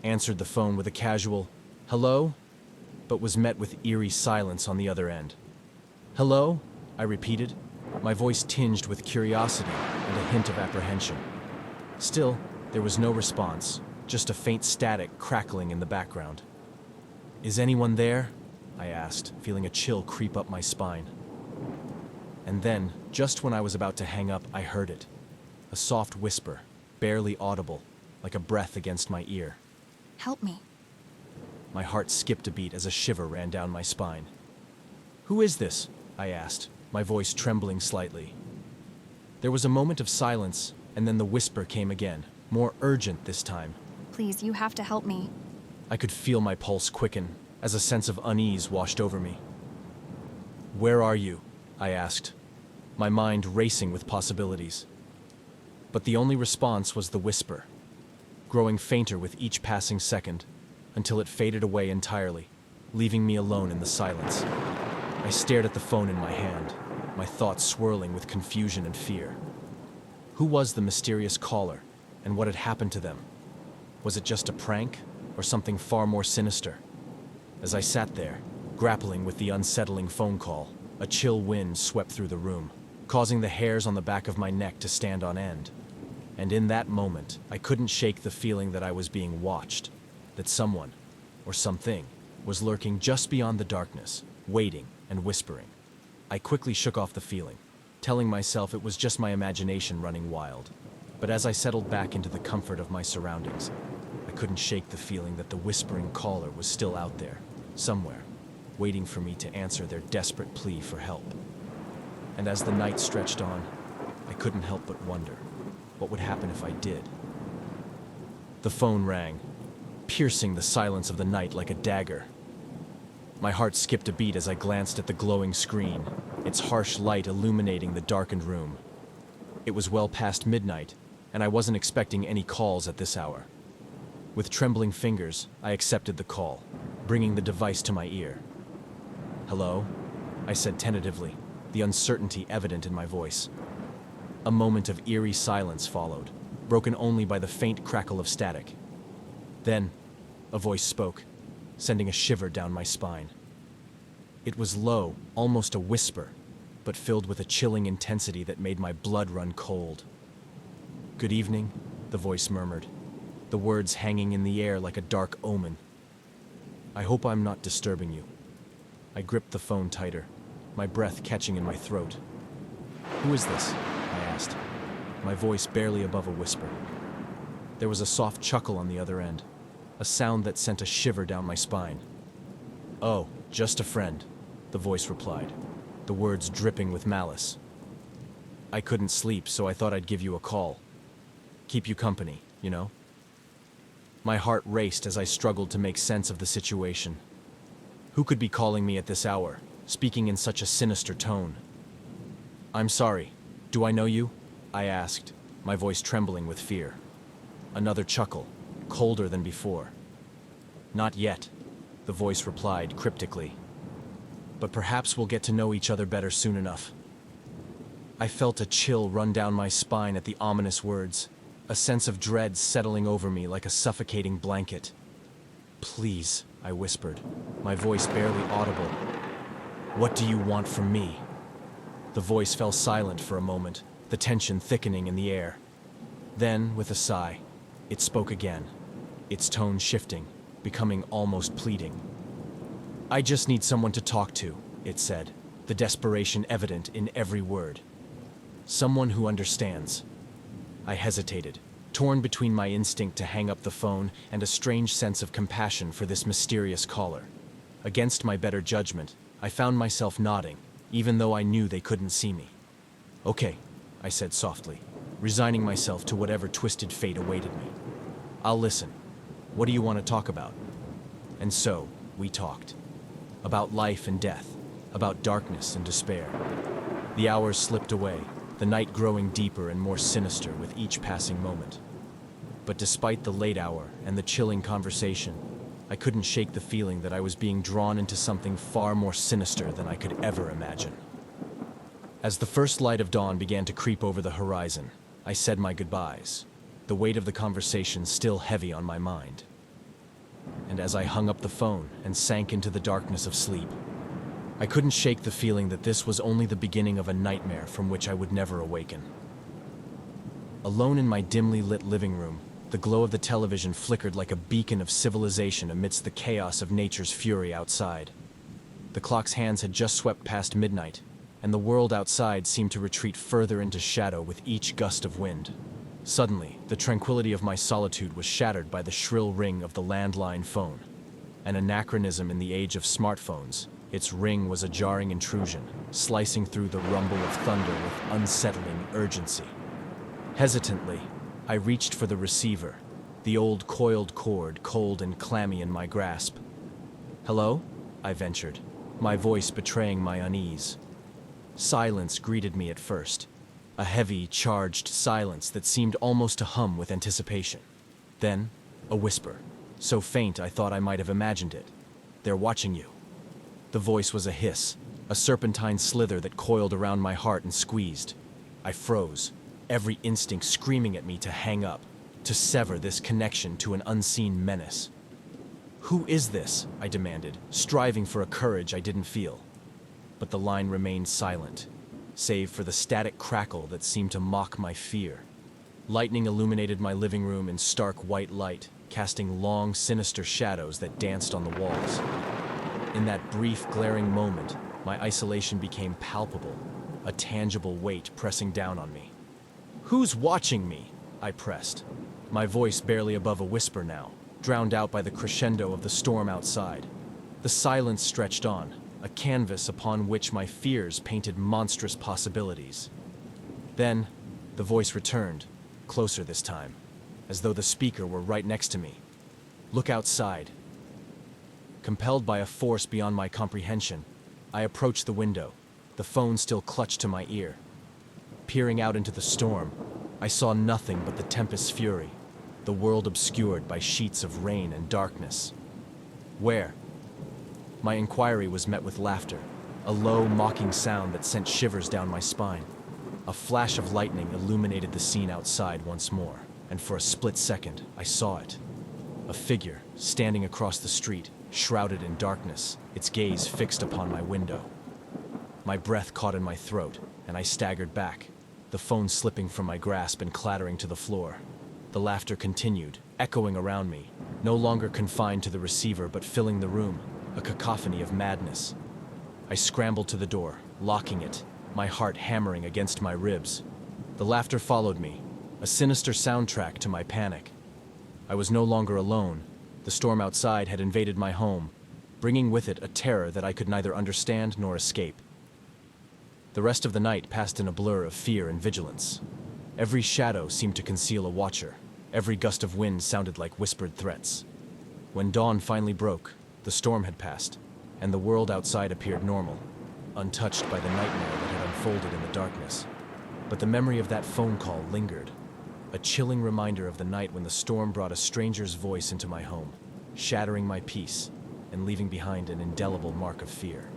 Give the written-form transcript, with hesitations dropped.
answered the phone with a casual, "Hello?" but was met with eerie silence on the other end. "Hello?" I repeated, my voice tinged with curiosity and a hint of apprehension. Still, there was no response, just a faint static crackling in the background. "Is anyone there?" I asked, feeling a chill creep up my spine. And then, just when I was about to hang up, I heard it. A soft whisper, barely audible, like a breath against my ear. Help me. My heart skipped a beat as a shiver ran down my spine. "Who is this?" I asked, my voice trembling slightly. There was a moment of silence, and then the whisper came again, more urgent this time. Please, you have to help me. I could feel my pulse quicken as a sense of unease washed over me. "Where are you?" I asked, my mind racing with possibilities. But the only response was the whisper, growing fainter with each passing second, until it faded away entirely, leaving me alone in the silence. I stared at the phone in my hand, my thoughts swirling with confusion and fear. Who was the mysterious caller, and what had happened to them? Was it just a prank, or something far more sinister? As I sat there, grappling with the unsettling phone call, a chill wind swept through the room, causing the hairs on the back of my neck to stand on end. And in that moment, I couldn't shake the feeling that I was being watched, that someone, or something, was lurking just beyond the darkness, waiting and whispering. I quickly shook off the feeling, telling myself it was just my imagination running wild. But as I settled back into the comfort of my surroundings, I couldn't shake the feeling that the whispering caller was still out there, somewhere, waiting for me to answer their desperate plea for help. And as the night stretched on, I couldn't help but wonder, what would happen if I did? The phone rang, piercing the silence of the night like a dagger. My heart skipped a beat as I glanced at the glowing screen, its harsh light illuminating the darkened room. It was well past midnight, and I wasn't expecting any calls at this hour. With trembling fingers, I accepted the call, bringing the device to my ear. "Hello?" I said tentatively, the uncertainty evident in my voice. A moment of eerie silence followed, broken only by the faint crackle of static. Then, a voice spoke, sending a shiver down my spine. It was low, almost a whisper, but filled with a chilling intensity that made my blood run cold. "Good evening," the voice murmured, the words hanging in the air like a dark omen. "I hope I'm not disturbing you." I gripped the phone tighter, my breath catching in my throat. "Who is this?" I asked, my voice barely above a whisper. There was a soft chuckle on the other end, a sound that sent a shiver down my spine. "Oh, just a friend," the voice replied, the words dripping with malice. "I couldn't sleep, so I thought I'd give you a call. Keep you company, you know?" My heart raced as I struggled to make sense of the situation. Who could be calling me at this hour, speaking in such a sinister tone? "I'm sorry. Do I know you?" I asked, my voice trembling with fear. Another chuckle, colder than before. "Not yet," the voice replied cryptically. "But perhaps we'll get to know each other better soon enough." I felt a chill run down my spine at the ominous words, a sense of dread settling over me like a suffocating blanket. "Please," I whispered, my voice barely audible. "What do you want from me?" The voice fell silent for a moment, the tension thickening in the air. Then, with a sigh, it spoke again, its tone shifting, becoming almost pleading. "I just need someone to talk to," it said, the desperation evident in every word. "Someone who understands." I hesitated, torn between my instinct to hang up the phone and a strange sense of compassion for this mysterious caller. Against my better judgment, I found myself nodding, even though I knew they couldn't see me. "Okay," I said softly, resigning myself to whatever twisted fate awaited me. "I'll listen. What do you want to talk about?" And so, we talked. About life and death, about darkness and despair. The hours slipped away, the night growing deeper and more sinister with each passing moment. But despite the late hour and the chilling conversation, I couldn't shake the feeling that I was being drawn into something far more sinister than I could ever imagine. As the first light of dawn began to creep over the horizon, I said my goodbyes, the weight of the conversation still heavy on my mind. and as I hung up the phone and sank into the darkness of sleep, I couldn't shake the feeling that this was only the beginning of a nightmare from which I would never awaken. Alone in my dimly lit living room, the glow of the television flickered like a beacon of civilization amidst the chaos of nature's fury outside. The clock's hands had just swept past midnight, and the world outside seemed to retreat further into shadow with each gust of wind. Suddenly, the tranquility of my solitude was shattered by the shrill ring of the landline phone. An anachronism in the age of smartphones, its ring was a jarring intrusion, slicing through the rumble of thunder with unsettling urgency. Hesitantly, I reached for the receiver, the old coiled cord cold and clammy in my grasp. "Hello?" I ventured, my voice betraying my unease. Silence greeted me at first, a heavy, charged silence that seemed almost to hum with anticipation. Then, a whisper, so faint I thought I might have imagined it. "They're watching you." The voice was a hiss, a serpentine slither that coiled around my heart and squeezed. I froze, every instinct screaming at me to hang up, to sever this connection to an unseen menace. "Who is this?" I demanded, striving for a courage I didn't feel. But the line remained silent, save for the static crackle that seemed to mock my fear. Lightning illuminated my living room in stark white light, casting long, sinister shadows that danced on the walls. In that brief, glaring moment, my isolation became palpable, a tangible weight pressing down on me. "Who's watching me?" I pressed, my voice barely above a whisper now, drowned out by the crescendo of the storm outside. The silence stretched on, a canvas upon which my fears painted monstrous possibilities. Then, the voice returned, closer this time, as though the speaker were right next to me. "Look outside." Compelled by a force beyond my comprehension, I approached the window, the phone still clutched to my ear. Peering out into the storm, I saw nothing but the tempest's fury, the world obscured by sheets of rain and darkness. "Where?" My inquiry was met with laughter, a low, mocking sound that sent shivers down my spine. A flash of lightning illuminated the scene outside once more, and for a split second, I saw it. A figure, standing across the street, shrouded in darkness, its gaze fixed upon my window. My breath caught in my throat, and I staggered back, the phone slipping from my grasp and clattering to the floor. The laughter continued, echoing around me, no longer confined to the receiver but filling the room, a cacophony of madness. I scrambled to the door, locking it, my heart hammering against my ribs. The laughter followed me, a sinister soundtrack to my panic. I was no longer alone. The storm outside had invaded my home, bringing with it a terror that I could neither understand nor escape. The rest of the night passed in a blur of fear and vigilance. Every shadow seemed to conceal a watcher. Every gust of wind sounded like whispered threats. When dawn finally broke, the storm had passed, and the world outside appeared normal, untouched by the nightmare that had unfolded in the darkness. But the memory of that phone call lingered, a chilling reminder of the night when the storm brought a stranger's voice into my home, shattering my peace and leaving behind an indelible mark of fear.